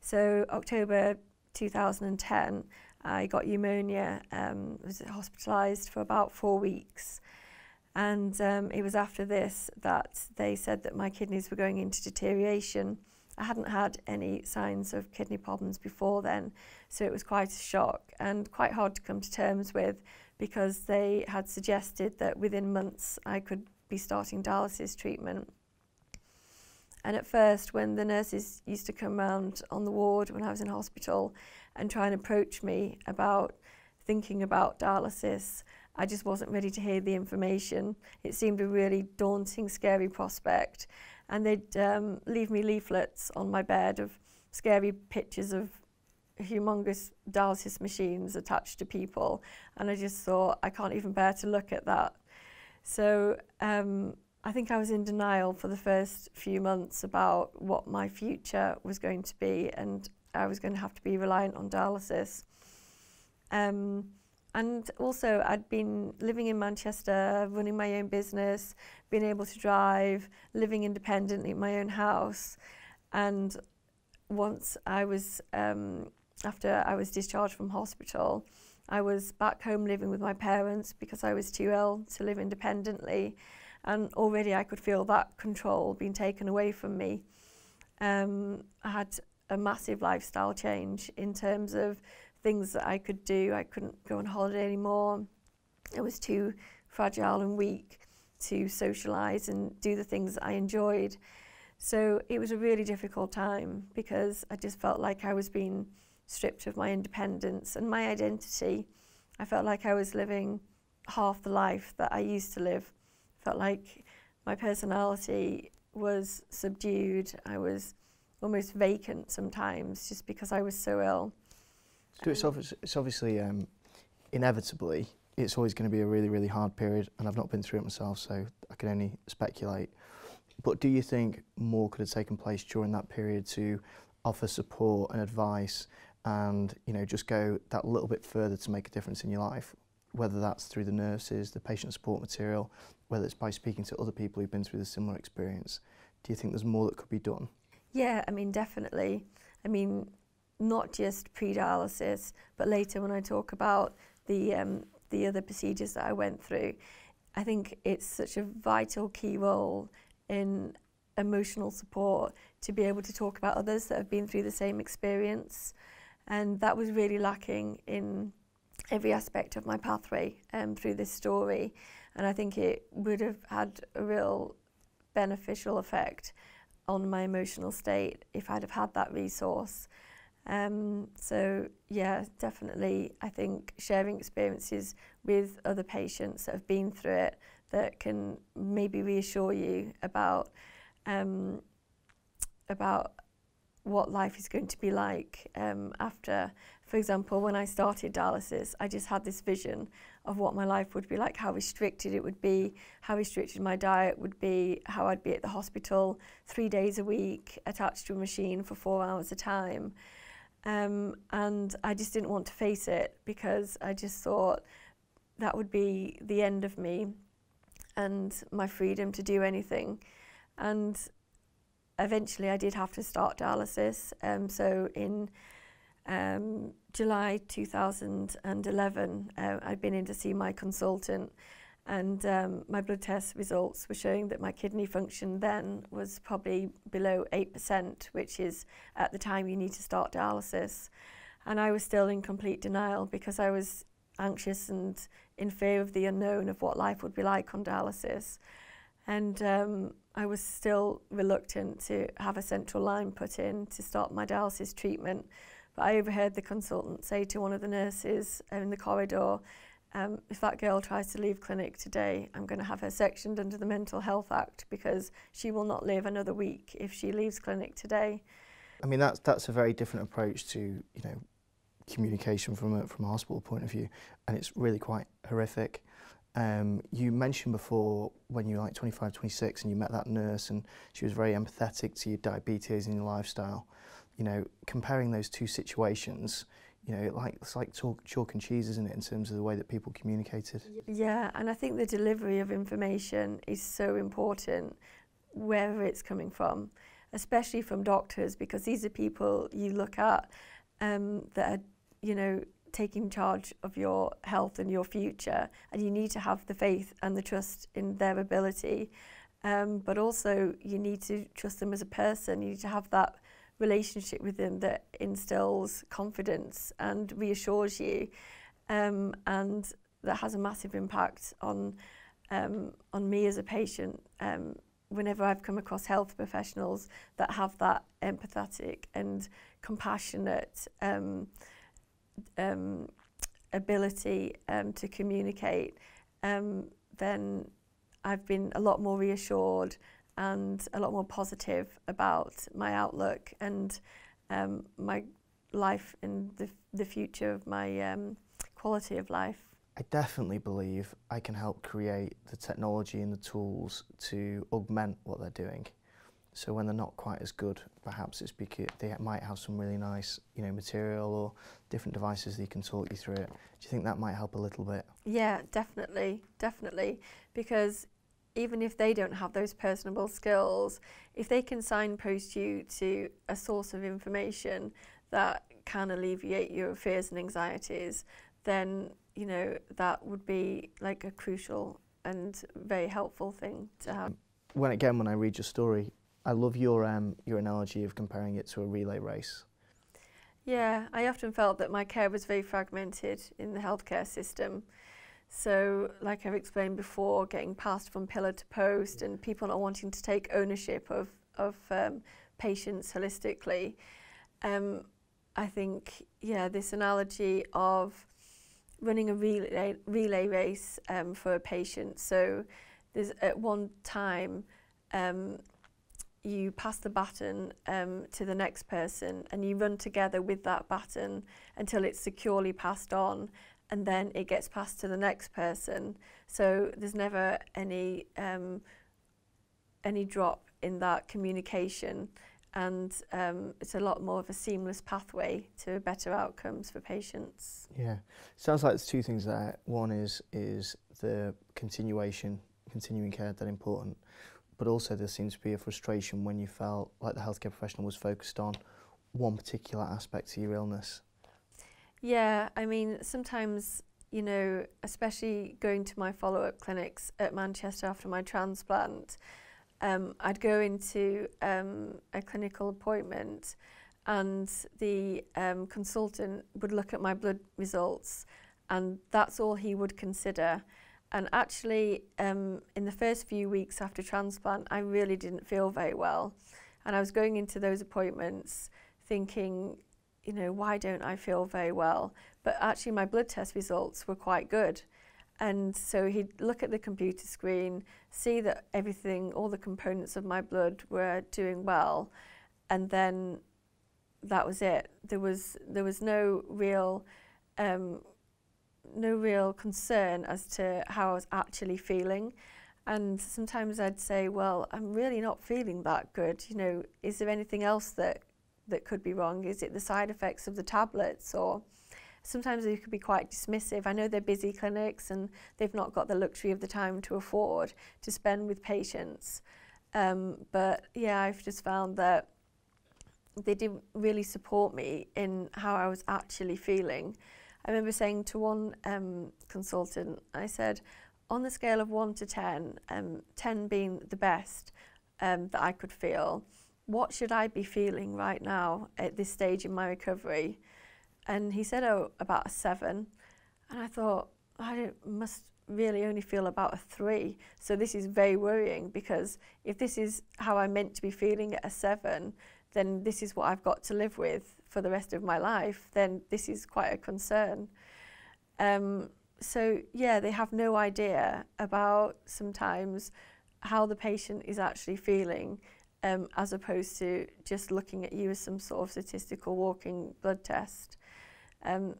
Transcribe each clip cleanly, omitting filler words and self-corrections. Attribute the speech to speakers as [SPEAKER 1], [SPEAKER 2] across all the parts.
[SPEAKER 1] So October 2010, I got pneumonia, was hospitalised for about 4 weeks. And it was after this that they said that my kidneys were going into deterioration. I hadn't had any signs of kidney problems before then, so it was quite a shock and quite hard to come to terms with, because they had suggested that within months I could be starting dialysis treatment. And at first, when the nurses used to come round on the ward when I was in hospital and try and approach me about thinking about dialysis, I just wasn't ready to hear the information. It seemed a really daunting, scary prospect. And they'd leave me leaflets on my bed of scary pictures of humongous dialysis machines attached to people. And I just thought, I can't even bear to look at that. So I think I was in denial for the first few months about what my future was going to be, and I was going to have to be reliant on dialysis. And also, I'd been living in Manchester, running my own business, being able to drive, living independently in my own house. And once I was, after I was discharged from hospital, I was back home living with my parents because I was too ill to live independently. And already I could feel that control being taken away from me. I had a massive lifestyle change in terms of things that I could do. I couldn't go on holiday anymore. I was too fragile and weak to socialise and do the things that I enjoyed. So it was a really difficult time because I just felt like I was being stripped of my independence and my identity. I felt like I was living half the life that I used to live. I felt like my personality was subdued. I was almost vacant sometimes just because I was so ill.
[SPEAKER 2] So it's obviously, inevitably, it's always going to be a really, really hard period, and I've not been through it myself, so I can only speculate. But do you think more could have taken place during that period to offer support and advice and, you know, just go that little bit further to make a difference in your life, whether that's through the nurses, the patient support material, whether it's by speaking to other people who've been through the similar experience? Do you think there's more that could be done?
[SPEAKER 1] Yeah, I mean, definitely. I mean, not just pre-dialysis, but later when I talk about the other procedures that I went through, I think it's such a vital key role in emotional support to be able to talk about others that have been through the same experience. And that was really lacking in every aspect of my pathway through this story. And I think it would have had a real beneficial effect on my emotional state if I'd have had that resource. So yeah, definitely I think sharing experiences with other patients that have been through it that can maybe reassure you about what life is going to be like after. For example, when I started dialysis, I just had this vision of what my life would be like, how restricted it would be, how restricted my diet would be, how I'd be at the hospital 3 days a week attached to a machine for 4 hours a time. And I just didn't want to face it because I just thought that would be the end of me and my freedom to do anything. And eventually I did have to start dialysis. So in July 2011, I'd been in to see my consultant, and my blood test results were showing that my kidney function then was probably below 8%, which is at the time you need to start dialysis. And I was still in complete denial because I was anxious and in fear of the unknown of what life would be like on dialysis. And I was still reluctant to have a central line put in to start my dialysis treatment. But I overheard the consultant say to one of the nurses in the corridor, if that girl tries to leave clinic today, I'm going to have her sectioned under the Mental Health Act because she will not live another week if she leaves clinic today.
[SPEAKER 2] I mean, that's a very different approach to, you know, communication from a hospital point of view, and it's really quite horrific. You mentioned before when you were like 25, 26 and you met that nurse and she was very empathetic to your diabetes and your lifestyle. You know, comparing those two situations, you know, it's like chalk and cheese, isn't it, in terms of the way that people communicated?
[SPEAKER 1] Yeah, and I think the delivery of information is so important, wherever it's coming from. especially from doctors, because these are people you look at that are, you know, taking charge of your health and your future, and you need to have the faith and the trust in their ability, but also you need to trust them as a person. You need to have that relationship with them that instills confidence and reassures you, and that has a massive impact on me as a patient. Whenever I've come across health professionals that have that empathetic and compassionate ability to communicate, then I've been a lot more reassured and a lot more positive about my outlook and my life and the future of my quality of life.
[SPEAKER 2] I definitely believe I can help create the technology and the tools to augment what they're doing. So when they're not quite as good, perhaps it's because they might have some really nice, you know, material or different devices that can talk you through it. Do you think that might help a little bit?
[SPEAKER 1] Yeah, definitely, definitely. Because even if they don't have those personable skills, if they can signpost you to a source of information that can alleviate your fears and anxieties, then, you know, that would be like a crucial and very helpful thing to have.
[SPEAKER 2] When I read your story, I love your analogy of comparing it to a relay race.
[SPEAKER 1] Yeah, I often felt that my care was very fragmented in the healthcare system. So, like I've explained before, getting passed from pillar to post and people not wanting to take ownership of patients holistically. I think, yeah, this analogy of running a relay race for a patient. So there's at one time you pass the baton to the next person and you run together with that baton until it's securely passed on, and then it gets passed to the next person. So there's never any drop in that communication, and it's a lot more of a seamless pathway to better outcomes for patients.
[SPEAKER 2] Yeah, sounds like there's two things there. One is the continuing care, that important, but also there seems to be a frustration when you felt like the healthcare professional was focused on one particular aspect of your illness.
[SPEAKER 1] Yeah, I mean, sometimes, you know, especially going to my follow-up clinics at Manchester after my transplant, I'd go into a clinical appointment and the consultant would look at my blood results and that's all he would consider. And actually, in the first few weeks after transplant, I really didn't feel very well. And I was going into those appointments thinking, you know, why don't I feel very well? But actually my blood test results were quite good. And so he'd look at the computer screen, see that everything, all the components of my blood were doing well, and then that was it. There was no real concern as to how I was actually feeling. And sometimes I'd say, well, I'm really not feeling that good. You know, is there anything else that could be wrong? Is it the side effects of the tablets? Or sometimes they could be quite dismissive. I know they're busy clinics and they've not got the luxury of the time to afford to spend with patients. But yeah, I've just found that they didn't really support me in how I was actually feeling. I remember saying to one consultant, I said, on the scale of 1 to 10, 10 being the best that I could feel, what should I be feeling right now at this stage in my recovery? And he said, oh, about a 7. And I thought, must really only feel about a 3. So this is very worrying, because if this is how I'm meant to be feeling at a 7, then this is what I've got to live with for the rest of my life. Then this is quite a concern. So yeah, they have no idea about sometimes how the patient is actually feeling, as opposed to just looking at you as some sort of statistical walking blood test.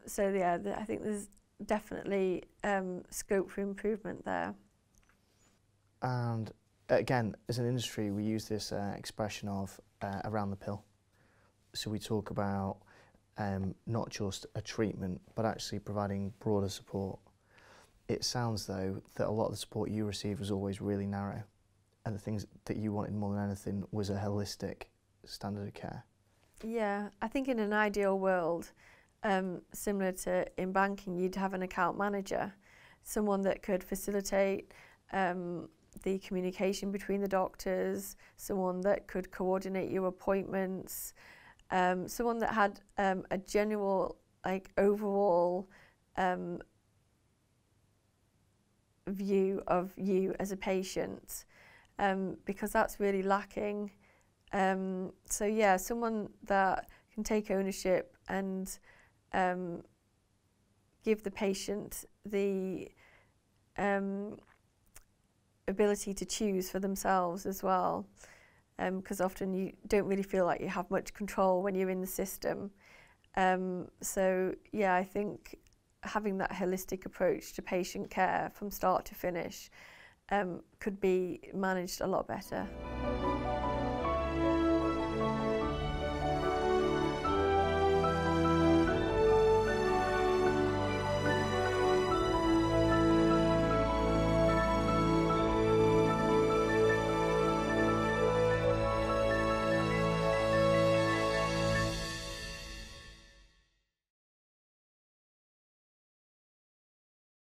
[SPEAKER 1] So yeah, I think there's definitely scope for improvement there.
[SPEAKER 2] And again, as an industry, we use this expression of around the pill. So we talk about not just a treatment, but actually providing broader support. It sounds, though, that a lot of the support you received was always really narrow, and the things that you wanted more than anything was a holistic standard of care?
[SPEAKER 1] Yeah, I think in an ideal world, similar to in banking, you'd have an account manager, someone that could facilitate the communication between the doctors, someone that could coordinate your appointments, someone that had a general, like, overall view of you as a patient, because that's really lacking. So yeah, someone that can take ownership and give the patient the ability to choose for themselves as well, because often you don't really feel like you have much control when you're in the system. So yeah, I think having that holistic approach to patient care from start to finish could be managed a lot better.